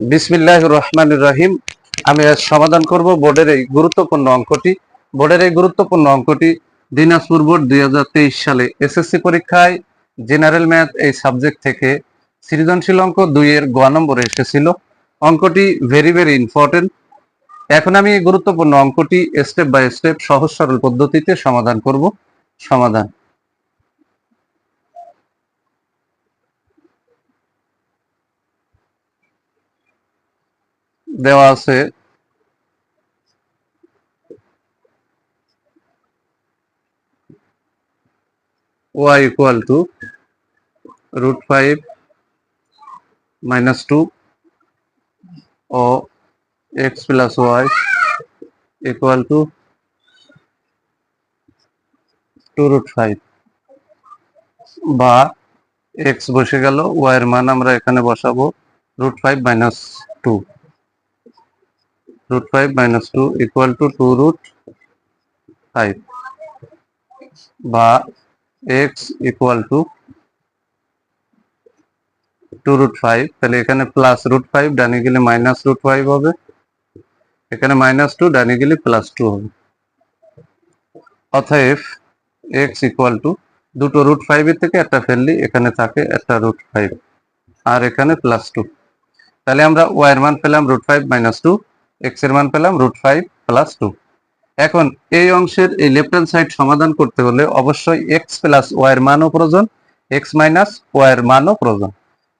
বিসমিল্লাহির রহমানির রহিম। আমি আজ সমাধান করব বোর্ডের এই গুরুত্বপূর্ণ অঙ্কটি। দিনাজপুর বোর্ড 2023 সালে এসএসসি পরীক্ষায় জেনারেল ম্যাথ এই সাবজেক্ট থেকে সৃজনশীল অঙ্ক 2 এর গ নম্বরে এসেছিল। অঙ্কটি ভেরি ভেরি ইম্পর্টেন্ট। এখন আমি এই গুরুত্বপূর্ণ অঙ্কটি স্টেপ বাই স্টেপ সহজ সরল পদ্ধতিতে সমাধান করব। সমাধান দেওয়া আছে y equal to √5 - 2 O x plus y equal to 2√5 বা x বসে গেল, y এর মান আমরা এখানে বসাবো √5 - 2 equal to 2√5 বা x equal to 2√5। তাহলে এখানে +√5 ডানে গেলে -√5 হবে, এখানে -2 ডানে গেলে +2 হবে। অতএব x equal to দুটো √5 এর থেকে একটা ফেললি এখানে থাকে একটা √5 আর এখানে +2। তাহলে আমরা y এর মান পেলাম √5 - 2, x এর মান পেলাম √5 + 2। এখন এই অংশের এই লেফট হ্যান্ড সাইড সমাধান করতে হলে অবশ্যই x প্লাস y এর মানও প্রয়োজন, x মাইনাস y এর মানও প্রয়োজন।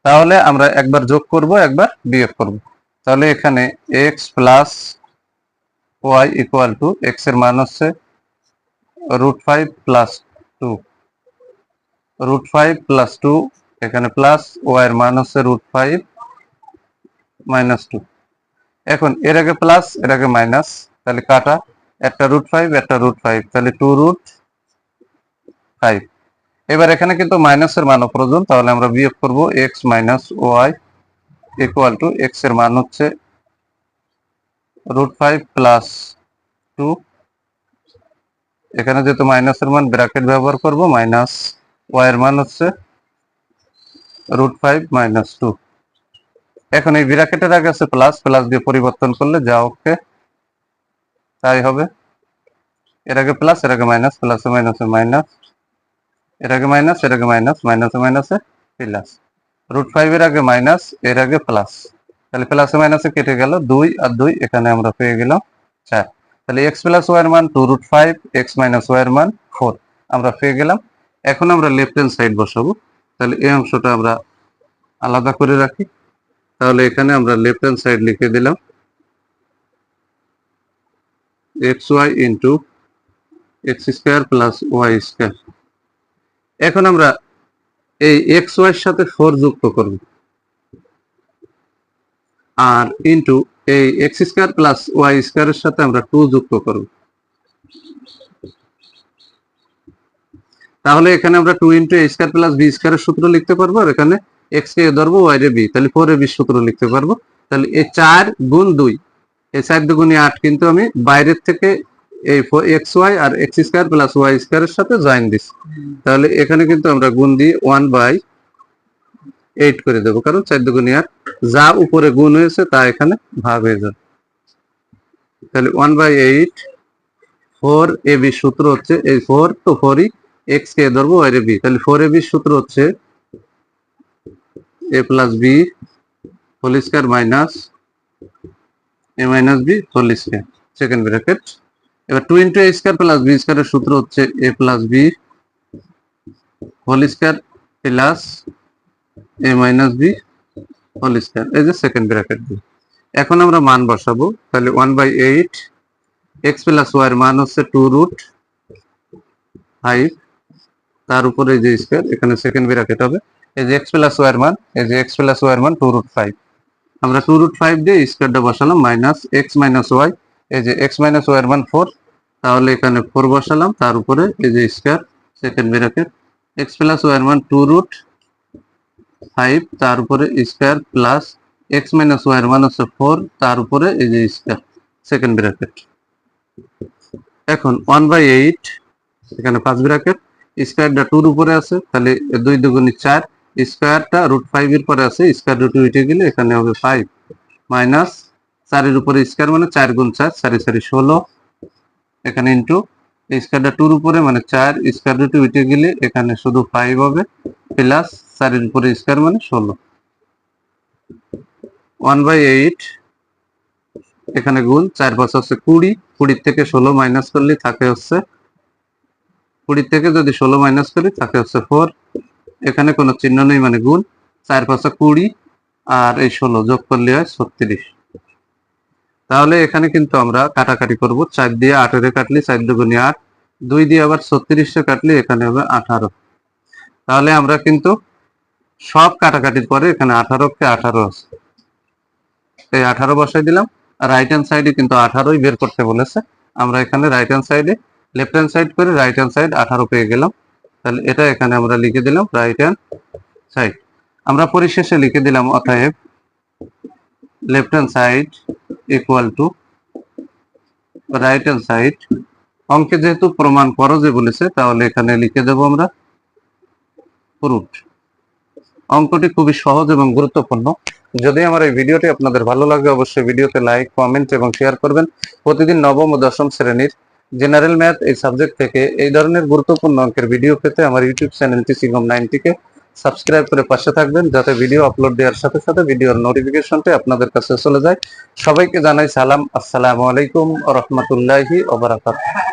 তাহলে আমরা একবার যোগ করব, একবার বিয়োগ করব। তাহলে এখানে x plus y equal to x এর মান হচ্ছে √5 + 2, √5 + 2 এখানে প্লাস, y এর মান হচ্ছে √5 - 2। এখন এর আগে প্লাস এর আগে মাইনাস, তাহলে কাটা, একটা √5 একটা √5, তাহলে 2√5। এবার এখানে কিন্তু মাইনাসের মানও প্রয়োজন, তাহলে আমরা বিয়োগ করব x - y equal to x এর মান হচ্ছে √5 + 2, এখানে যেহেতু মাইনাসের মান ব্র্যাকেট ব্যবহার করব, মাইনাস y এর মান হচ্ছে √5 - 2। এখন এই ব্র্যাকেটের আগে আছে প্লাস, প্লাস দিয়ে পরিবর্তন করলে যা ওকে তাই হবে। এর আগে প্লাস এর আগে মাইনাস, প্লাসে মাইনাসে মাইনাস, এর আগে মাইনাস এর আগে মাইনাস, মাইনাসে মাইনাসে প্লাস, √5 এর আগে মাইনাস এর আগে প্লাস, তাহলে প্লাসে মাইনাসে কেটে গেল 2 আর 2, এখানে আমরা পেয়ে গেলাম 4। তাহলে x প্লাস y এর মান 2√5, x মাইনাস y এর মান 4 আমরা পেয়ে গেলাম। এখন আমরা লেফট হ্যান্ড সাইড বসাবো। তাহলে এই অংশটা আমরা আলাদা করে রাখি। তাহলে এখানে আমরা লেফট হ্যান্ড সাইড লিখে দিলাম xy into x² plus y²। এখন আমরা এই xy এর সাথে 4 যুক্ত করব আর ইন্টু এই x² প্লাস y² এর সাথে আমরা 2 যুক্ত করব। তাহলে এখানে আমরা 2 ইন্টু a² প্লাস b² এর সূত্র লিখতে পারবো, আর এখানে x কে a ধরবো, y রে b, তাহলে 4ab সূত্র লিখতে পারবো। তাহলে এই 4 গুণ 2, এই 4 দুগুণে 8, কিন্তু আমি বাইরের থেকে এই xy আর x² প্লাস y² এর সাথে জয়েন দিছি। তাহলে এখানে কিন্তু আমরা গুণ দিয়ে 1/8 করে দেবো, কারণ 4 দুগুণে 8, যা উপরে গুণ হয়েছে তা এখানে ভাগ হয়ে যাবে। তাহলে 1/8, 4ab সূত্র হচ্ছে এই 4 তো 4ই, x কে ধরবো, y রে b, তাহলে 4ab সূত্র হচ্ছে a plus b whole square minus a minus b whole square, second bracket. এবার 2 ইন্টু a² প্লাস b² এর সূত্র হচ্ছে a plus b whole square plus a minus b whole square, এই যে সেকেন্ড ব্র্যাকেট দিয়ে। এখন আমরা মান বসাবো। তাহলে 1/8, x প্লাস y এর মান হচ্ছে 2√5, তার উপরে এই যে স্কয়ার, এখানে সেকেন্ড ব্র্যাকেট হবে। এই যে x প্লাস y এর মান, এই যে x প্লাস y এর মান 2√5, আমরা 2√5 দিয়ে স্কয়ারটা বসালাম, মাইনাস x মাইনাস y, এই যে x মাইনাস y এর মান 4, তাহলে এখানে 4 বসালাম, তার উপরে এই যে square, second bracket, x plus y এর মান 2√5, তার উপরে square, plus x minus y এর মান হচ্ছে 4, তার উপরে এই যে স্কয়ার, সেকেন্ড ব্র্যাকেট। এখন 1/8, এখানে ফার্স্ট ব্র্যাকেট, স্কয়ারটা 2 এর উপরে আছে, তাহলে 2 দুগুণে 4, স্কয়ারটা √5 এর পরে আছে, স্কয়ার রুট উঠে গেলে এখানে হবে 5, মাইনাস 4 এর উপরে স্কয়ার মানে 4 গুণ 4 4 4 16 এখানে ইনটু এই স্কয়ারটা 2 এর উপরে মানে 4 স্কয়ার রুটে উঠে গেলে এখানে শুধু 5 হবে প্লাস 4 এর উপরে স্কয়ার মানে 16 1/8 এখানে গুণ 4 5 হচ্ছে 20 20 থেকে 16 মাইনাস করলে থাকে হচ্ছে 20 থেকে যদি 16 মাইনাস করি থাকে হচ্ছে 4 এখানে কোনো চিহ্ন নেই মানে গুণ 4 5 20 আর এই 16 যোগ করলে হয় 36 তাহলে এখানে কিন্তু আমরা কাটাকাটি করব 4 দিয়ে 8 এর কাটলে 4 দুগুণে 8 2 দিয়ে আবার 36 এ কাটলে এখানে হবে 18 তাহলে আমরা কিন্তু সব কাটাকাটির পরে এখানে 18 কে 18 আছে এই 18 বসাই দিলাম রাইট হ্যান্ড সাইডে কিন্তু 18ই বের করতে বলেছে আমরা এখানে রাইট হ্যান্ড সাইডে লেফট হ্যান্ড সাইড করে রাইট হ্যান্ড সাইড 18 পেয়ে গেলাম তাহলে এটা এখানে আমরা লিখে দিলাম রাইট হ্যান্ড সাইড আমরা পরিশেষে লিখে দিলাম অতএব left hand side equal to right hand side অঙ্কে যেহেতু প্রমাণ করো যে বলেছে তাহলে এখানে লিখে দেব আমরা প্রুফড অঙ্কটি খুবই সহজ এবং গুরুত্বপূর্ণ যদি আমার এই ভিডিওটি আপনাদের ভালো লাগে অবশ্যই ভিডিওতে লাইক কমেন্ট এবং শেয়ার করবেন প্রতিদিন নবম ও দশম শ্রেণীর জেনারেল ম্যাথ এই সাবজেক্ট থেকে এই ধরনের গুরুত্বপূর্ণ অঙ্কের ভিডিও পেতে আমার ইউটিউব চ্যানেলটি সিগম 90 কে সাবস্ক্রাইব করে পাশে থাকবেন যাতে ভিডিও আপলোড দেওয়ার সাথে সাথে ভিডিওর নোটিফিকেশনটি আপনাদের কাছে চলে যায় সবাইকে জানাই সালাম আসসালামু আলাইকুম ওয়া রাহমাতুল্লাহি ওয়া বারাকাতুহু